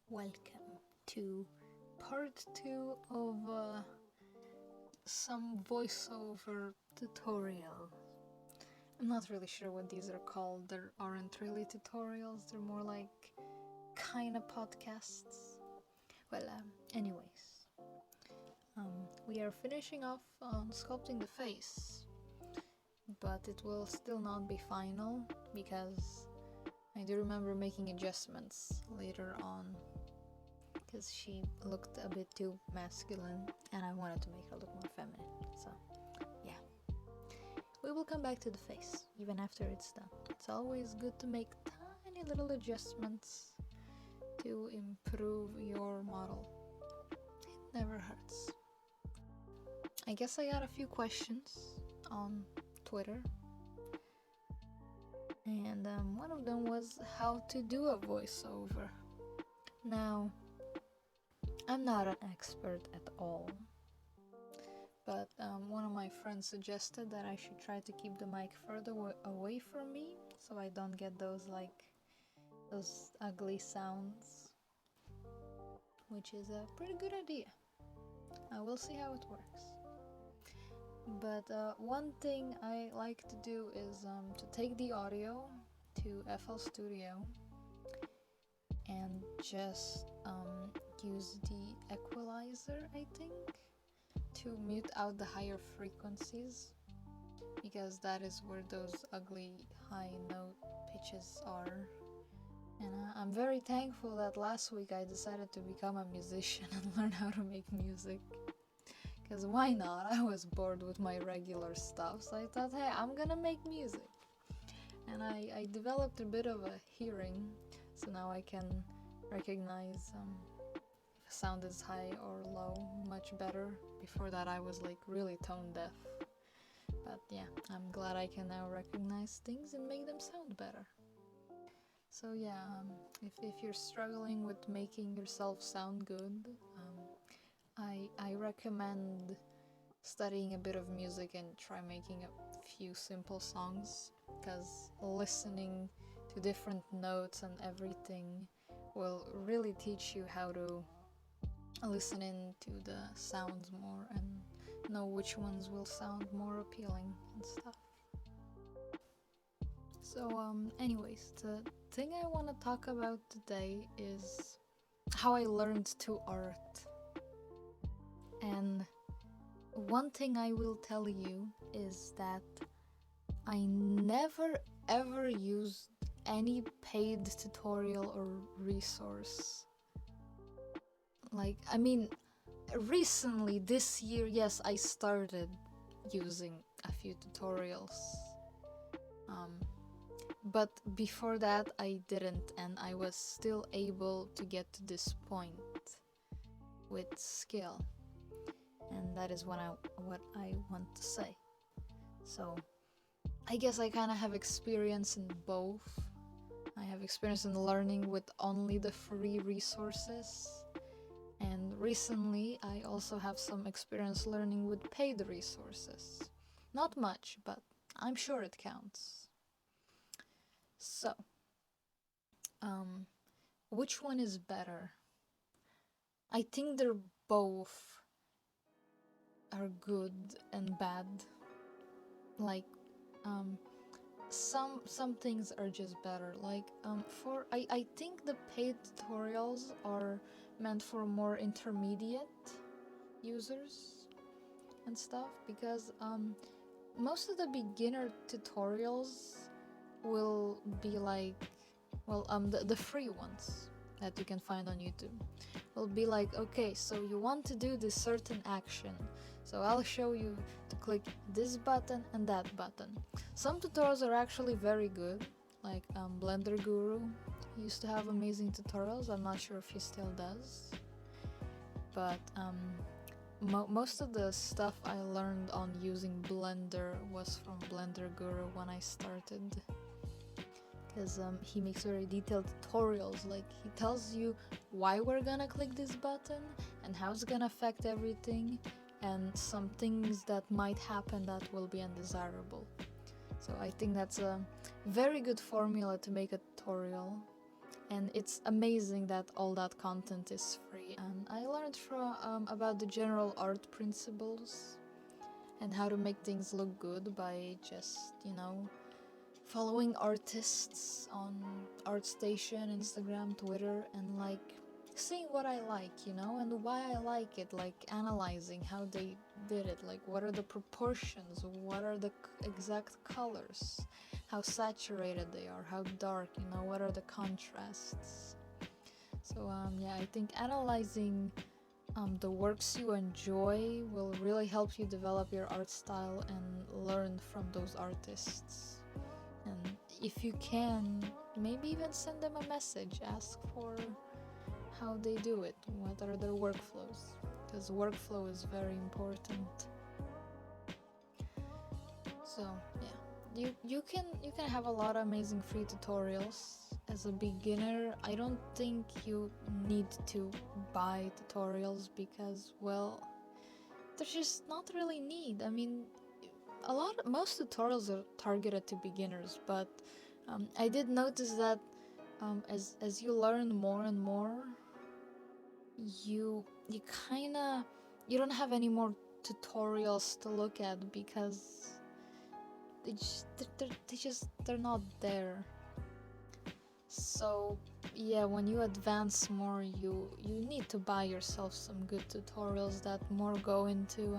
Welcome to part 2 of some voiceover tutorial. I'm not really sure what these are called. There aren't really tutorials, they're more like kinda podcasts. Well, anyways, we are finishing off on sculpting the face, but it will still not be final because I do remember making adjustments later on because she looked a bit too masculine and I wanted to make her look more feminine. So, yeah. We will come back to the face even after it's done. It's always good to make tiny little adjustments to improve your model. It never hurts. I guess I got a few questions on Twitter. And one of them was how to do a voiceover. Now, I'm not an expert at all, but one of my friends suggested that I should try to keep the mic further away from me so I don't get those ugly sounds, which is a pretty good idea. We'll see how it works. But one thing I like to do is to take the audio to FL Studio and just use the equalizer, I think, to mute out the higher frequencies, because that is where those ugly high note pitches are. And I'm very thankful that last week I decided to become a musician and learn how to make music. Because why not? I was bored with my regular stuff, so I thought, hey, I'm gonna make music. And I developed a bit of a hearing, so now I can recognize if a sound is high or low much better. Before that I was like really tone deaf. But yeah, I'm glad I can now recognize things and make them sound better. So yeah, if you're struggling with making yourself sound good, I recommend studying a bit of music and try making a few simple songs, because listening to different notes and everything will really teach you how to listen into the sounds more and know which ones will sound more appealing and stuff. So anyways, the thing I want to talk about today is how I learned to art. And one thing I will tell you is that I never ever used any paid tutorial or resource. Recently this year, yes, I started using a few tutorials. But before that I didn't, and I was still able to get to this point with skill. And that is what I want to say. So I guess I kind of have experience in both. I have experience in learning with only the free resources, and recently I also have some experience learning with paid resources. Not much, but I'm sure it counts. So, which one is better? I think they're both are good and bad. Like, some things are just better. Like, I think the paid tutorials are meant for more intermediate users and stuff, because most of the beginner tutorials will be like, the free ones that you can find on YouTube will be like, okay, so you want to do this certain action, so I'll show you to click this button and that button. Some tutorials are actually very good, like Blender Guru used to have amazing tutorials. I'm not sure if he still does, but most of the stuff I learned on using Blender was from Blender Guru when I started, because he makes very detailed tutorials. Like, he tells you why we're gonna click this button and how it's gonna affect everything, and some things that might happen that will be undesirable. So I think that's a very good formula to make a tutorial. and it's amazing that all that content is free. And I learned from about the general art principles and how to make things look good by just, following artists on ArtStation, Instagram, Twitter, and like seeing what I like, and why I like it, like analyzing how they did it, like what are the proportions, what are the exact colors, how saturated they are, how dark, what are the contrasts. So yeah, I think analyzing the works you enjoy will really help you develop your art style and learn from those artists. And if you can, maybe even send them a message, ask for how they do it, what are their workflows, because workflow is very important. So yeah, you can have a lot of amazing free tutorials. As a beginner, I don't think you need to buy tutorials because, well, there's just not really need. I mean, most tutorials are targeted to beginners, but I did notice that as you learn more and more, you you don't have any more tutorials to look at because they're not there. So yeah, when you advance more, you need to buy yourself some good tutorials that more go into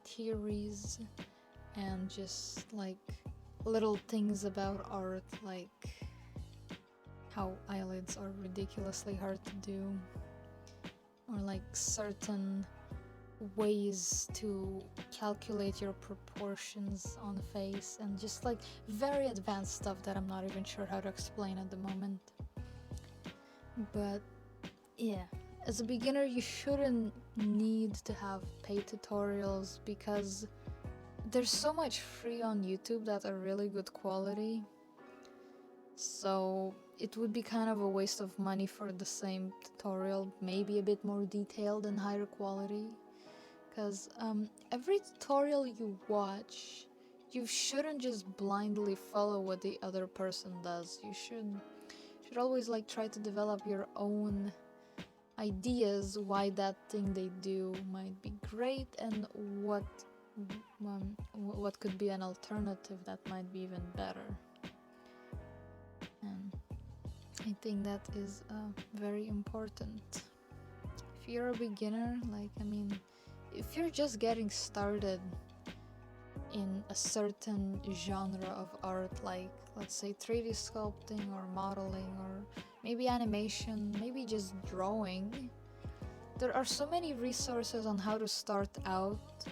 theories and just like little things about art, like how eyelids are ridiculously hard to do, or like certain ways to calculate your proportions on the face, and just like very advanced stuff that I'm not even sure how to explain at the moment. But yeah, as a beginner, you shouldn't need to have paid tutorials because there's so much free on YouTube that are really good quality. So it would be kind of a waste of money for the same tutorial, maybe a bit more detailed and higher quality. Because every tutorial you watch, you shouldn't just blindly follow what the other person does. You should always like try to develop your own ideas why that thing they do might be great, and what could be an alternative that might be even better. And I think that is very important. If you're a beginner, if you're just getting started in a certain genre of art, like let's say 3D sculpting or modeling or maybe animation, maybe just drawing, there are so many resources on how to start out,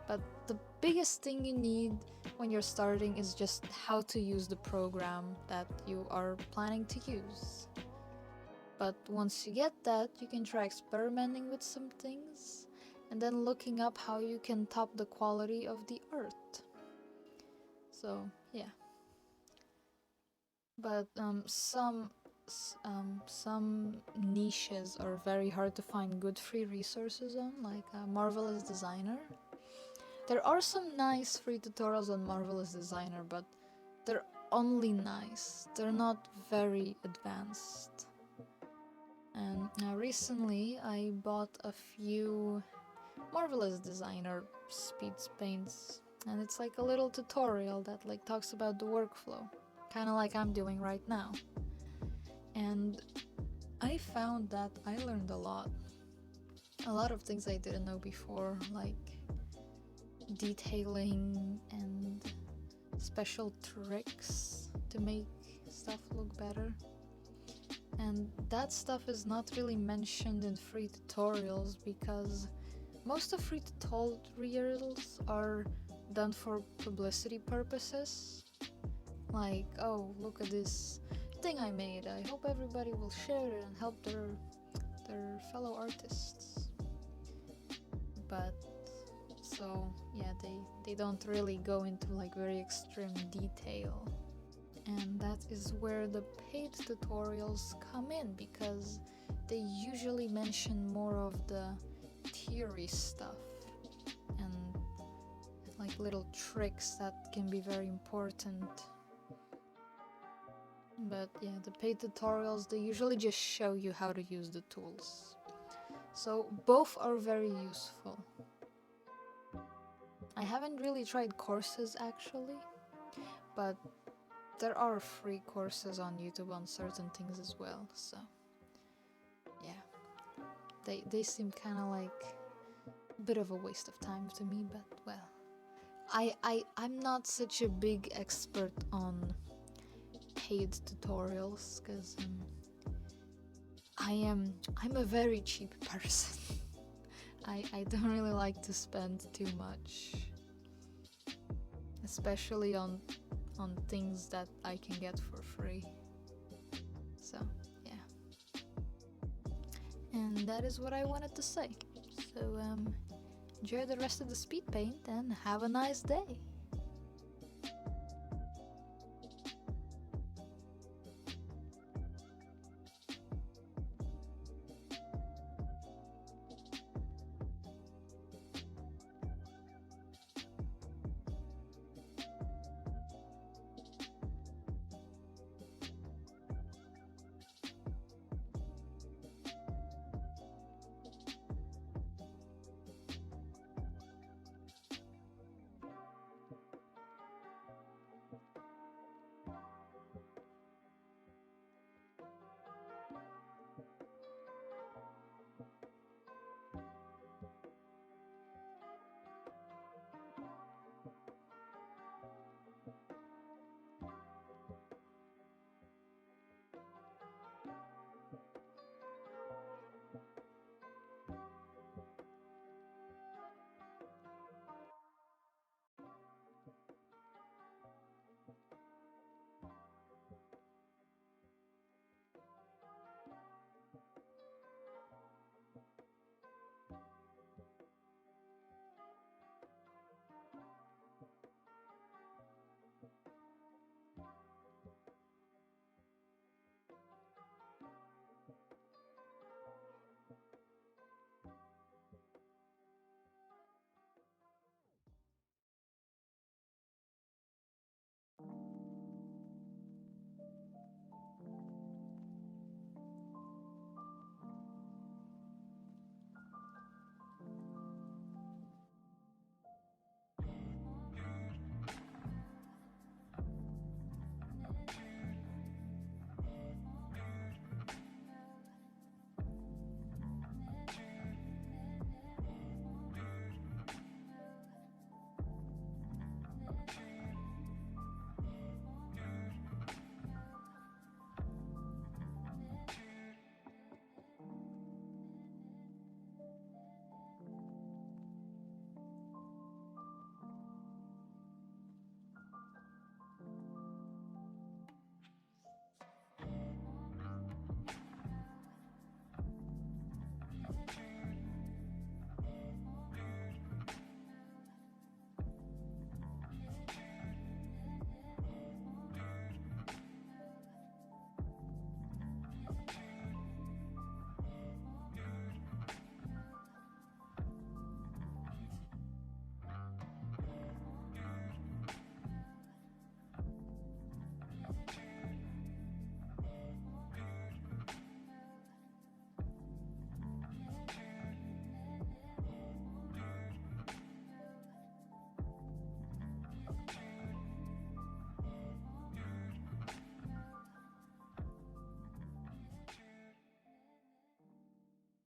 but the biggest thing you need when you're starting is just how to use the program that you are planning to use. But once you get that, you can try experimenting with some things and then looking up how you can top the quality of the art. So yeah, but some niches are very hard to find good free resources on, like Marvelous Designer. There are some nice free tutorials on Marvelous Designer, but they're only nice. They're not very advanced. And recently I bought a few Marvelous Designer speed paints, and it's like a little tutorial that like talks about the workflow, kind of like I'm doing right now. And I found that I learned a lot of things I didn't know before, like detailing and special tricks to make stuff look better. And that stuff is not really mentioned in free tutorials because most of free tutorials are done for publicity purposes. Like, oh, look at this thing I made. I hope everybody will share it and help their fellow artists. But so yeah, they don't really go into like very extreme detail. And that is where the paid tutorials come in, because they usually mention more of the theory stuff and like little tricks that can be very important. But yeah, the paid tutorials, they usually just show you how to use the tools. So both are very useful. I haven't really tried courses actually, but there are free courses on YouTube on certain things as well, so yeah. They seem kind of like a bit of a waste of time to me, but well. I'm not such a big expert on paid tutorials because I'm a very cheap person. I don't really like to spend too much, especially on things that I can get for free. So yeah, and that is what I wanted to say. So enjoy the rest of the speed paint and have a nice day.